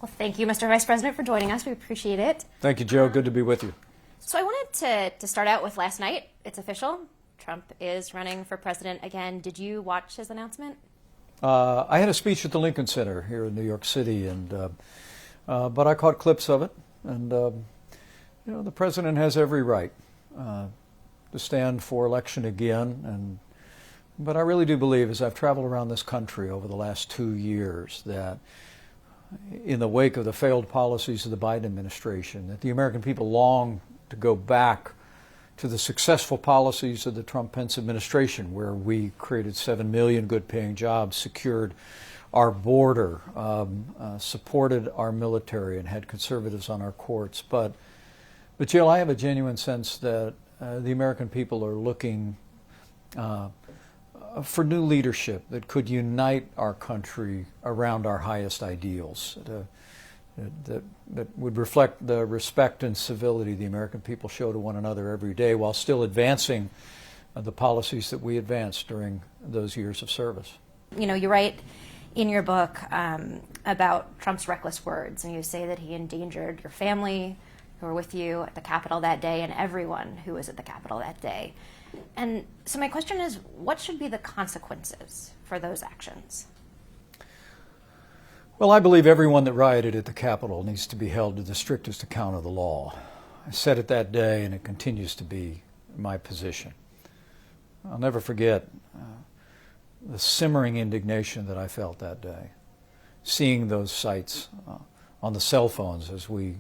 Well, thank you, Mr. Vice President, for joining us. We appreciate it. Thank you, Joe. Good to be with you. So I wanted to start out with last night. It's official. Trump is running for president again. Did you watch his announcement? I had a speech at the Lincoln Center here in New York City, but I caught clips of it. And, the president has every right to stand for election again. But I really do believe, as I've traveled around this country over the last 2 years, that in the wake of the failed policies of the Biden administration, that the American people long to go back to the successful policies of the Trump-Pence administration, where we created 7 million good-paying jobs, secured our border, supported our military, and had conservatives on our courts. But Jill, I have a genuine sense that the American people are looking for new leadership that could unite our country around our highest ideals, that would reflect the respect and civility the American people show to one another every day, while still advancing the policies that we advanced during those years of service. You write in your book about Trump's reckless words, and you say that he endangered your family who were with you at the Capitol that day and everyone who was at the Capitol that day. And so my question is, what should be the consequences for those actions? Well, I believe everyone that rioted at the Capitol needs to be held to the strictest account of the law. I said it that day, and it continues to be my position. I'll never forget the simmering indignation that I felt that day, seeing those sights on the cell phones as we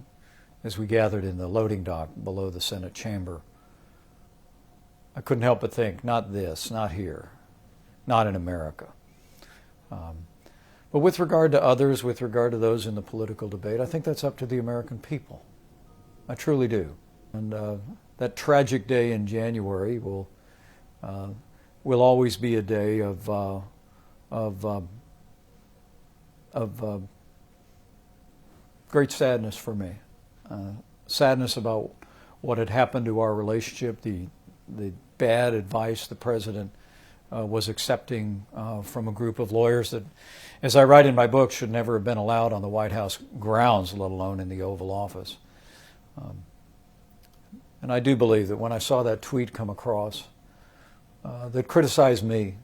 gathered in the loading dock below the Senate chamber. I couldn't help but think, not this, not here, not in America. But with regard to others, with regard to those in the political debate, I think that's up to the American people. I truly do. And that tragic day in January will always be a day of great sadness for me. Sadness about what had happened to our relationship, the bad advice the president was accepting from a group of lawyers that, as I write in my book, should never have been allowed on the White House grounds, let alone in the Oval Office. And I do believe that when I saw that tweet come across that criticized me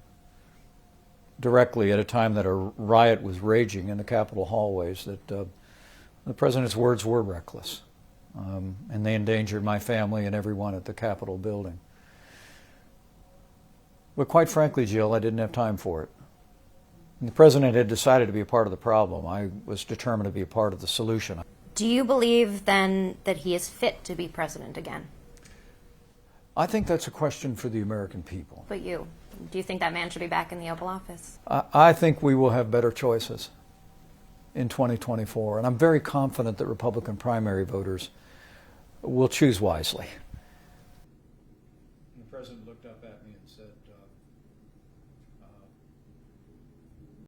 directly at a time that a riot was raging in the Capitol hallways, that the president's words were reckless, and they endangered my family and everyone at the Capitol building. But quite frankly, Jill, I didn't have time for it. And the president had decided to be a part of the problem. I was determined to be a part of the solution. Do you believe then that he is fit to be president again? I think that's a question for the American people. But do you think that man should be back in the Oval Office? I think we will have better choices in 2024, and I'm very confident that Republican primary voters will choose wisely.